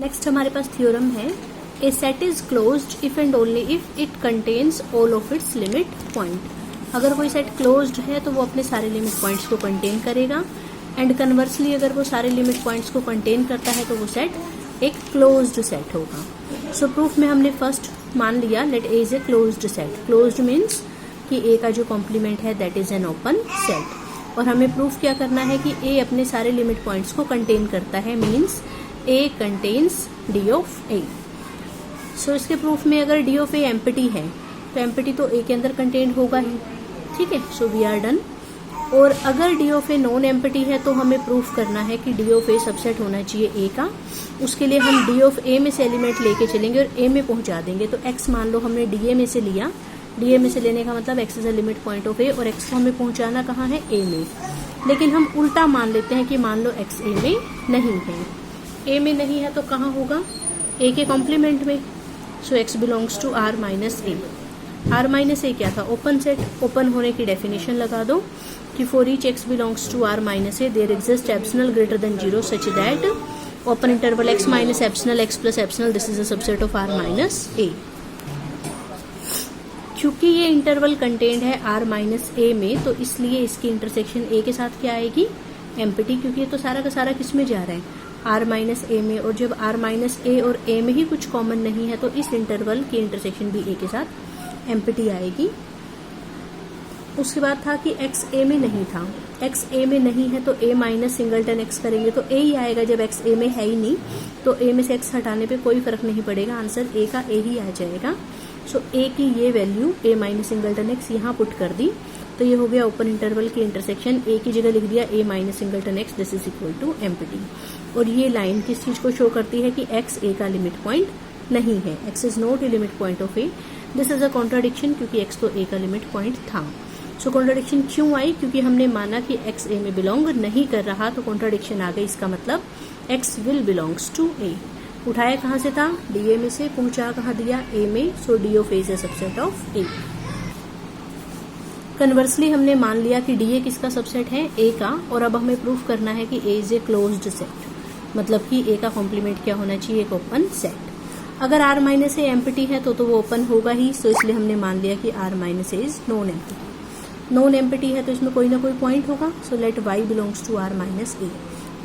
Next हमारे पास theorem है, a set is closed if and only if it contains all of its limit point. अगर कोई set closed है तो वो अपने सारे लिमिट पॉइंट्स को कंटेन करेगा, एंड कन्वर्सली अगर वो सारे लिमिट पॉइंट्स को कंटेन करता है तो वो सेट एक क्लोज्ड सेट होगा। सो प्रूफ में हमने फर्स्ट मान लिया let a is a closed set. Closed means कि ए का जो कॉम्प्लीमेंट है that is an open set, और हमें प्रूफ क्या करना है कि ए अपने सारे लिमिट पॉइंट्स को कंटेन करता है, means A contains D of A. So इसके प्रूफ में अगर डी ऑफ ए एम्प्टी है तो एम्प्टी तो ए के अंदर कंटेन्ड होगा ही, ठीक है। So we are done. और अगर d of a non empty है तो हमें प्रूफ करना है कि डी ऑफ ए सबसेट होना चाहिए ए का। उसके लिए हम डी ऑफ ए में से एलिमेंट लेके चलेंगे और ए में पहुंचा देंगे। तो एक्स मान लो हमने डी ए में से लिया, डी ए में से लेने का मतलब x is a limit point of A, और एक्स को हमें पहुंचाना कहाँ है, ए में। लेकिन हम उल्टा मान लेते हैं कि मान लो एक्स ए में नहीं है, ए में नहीं है तो कहाँ होगा, ए के कॉम्प्लीमेंट में। So x belongs to R minus A. R minus A क्या था, ओपन सेट। ओपन होने की डेफिनेशन लगा दो कि for each x belongs to R minus A there exist epsilon greater than 0 such that open interval x minus epsilon x plus epsilon this is a subset of R minus A. क्योंकि ये interval content है R minus A में तो इसलिए इसकी intersection a के साथ क्या आएगी, एम्प्टी, क्योंकि ये तो सारा का सारा किस में जा रहा है, आर माइनस ए में। और जब आर माइनस ए और ए में ही कुछ कॉमन नहीं है तो इस इंटरवल की इंटरसेक्शन भी ए के साथ एम्प्टी आएगी। उसके बाद था कि एक्स ए में नहीं था, एक्स ए में नहीं है तो ए माइनस सिंगलटन एक्स करेंगे तो ए ही आएगा। जब एक्स ए में है ही नहीं तो ए में से एक्स हटाने पे कोई फर्क नहीं पड़ेगा, आंसर ए का ए ही आ जाएगा। सो ए की ये value A minus singleton x यहाँ पुट कर दी तो ये हो गया ओपन इंटरवल की इंटरसेक्शन। ए की जगह लिख दिया A minus singleton x this is equal to empty. और ये लाइन किस चीज को शो करती है कि एक्स ए का लिमिट पॉइंट नहीं है, x is not a limit point of A. This is a contradiction क्योंकि एक्स तो ए का लिमिट पॉइंट था। सो कॉन्ट्राडिक्शन क्यों आई, क्योंकि हमने माना कि एक्स ए में बिलोंग नहीं कर रहा तो कॉन्ट्राडिक्शन आ गई। इसका मतलब एक्स विल बिलोंग्स टू ए। उठाया कहाँ से था, डी ए में से, पहुंचा कहाँ दिया, ए में। So D of A is a subset of A. Conversely हमने मान लिया कि डी ए किसका सबसेट है, ए का। और अब हमें प्रूफ करना है कि ए इज ए क्लोज्ड सेट, मतलब कि ए का कॉम्प्लीमेंट क्या होना चाहिए, एक ओपन सेट। अगर आर माइनस ए एम्प्टी है तो वो ओपन होगा ही। सो इसलिए हमने मान लिया कि R minus A is non empty. Non empty है तो इसमें कोई ना कोई पॉइंट होगा। So let y belongs to R minus A.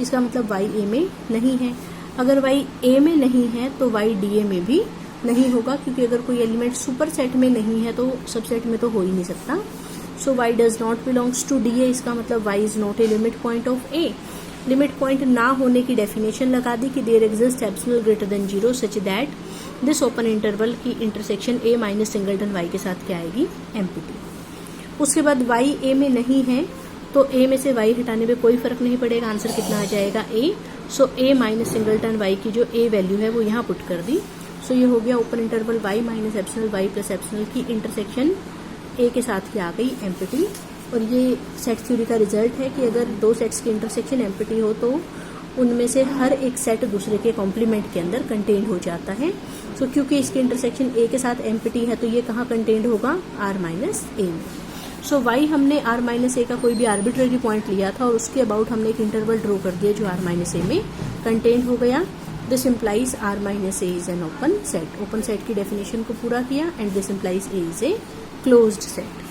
इसका मतलब वाई ए में नहीं है। अगर वाई ए में नहीं है तो वाई डी ए में भी नहीं होगा, क्योंकि अगर कोई एलिमेंट सुपर सेट में नहीं है तो सबसेट में तो हो ही नहीं सकता। So y does not belongs to D A. इसका मतलब y is not a limit point of A. Limit point ना होने की डेफिनेशन लगा दी कि there exist epsilon greater than 0 such that this open interval की intersection A minus singleton y के साथ क्या आएगी, एम्प्टी। उसके बाद वाई ए में नहीं है तो ए में से वाई हटाने में कोई फर्क नहीं पड़ेगा, आंसर कितना आ जाएगा, ए। सो ए माइनस सिंगलटन वाई की जो ए वैल्यू है वो यहाँ पुट कर दी। सो ये हो गया open interval y minus epsilon y plus epsilon की इंटरसेक्शन ए के साथ क्या आ गई, एम्प्टी। और ये सेट थ्योरी का रिजल्ट है कि अगर दो सेट्स की इंटरसेक्शन एम्प्टी हो तो उनमें से हर एक सेट दूसरे के कॉम्प्लीमेंट के अंदर कंटेन्ड हो जाता है। सो क्योंकि इसकी इंटरसेक्शन ए के साथ एम्प्टी है तो ये कहाँ कंटेन्ड होगा, आर माइनस ए में। सो वाई हमने आर माइनस ए का कोई भी आर्बिट्ररी पॉइंट लिया था और उसके अबाउट हमने एक इंटरवल ड्रॉ कर दिया जो आर माइनस ए में कंटेन्ड हो गया। This implies r minus A is an open set. Open set की डेफिनेशन को पूरा किया and this implies a is a closed set.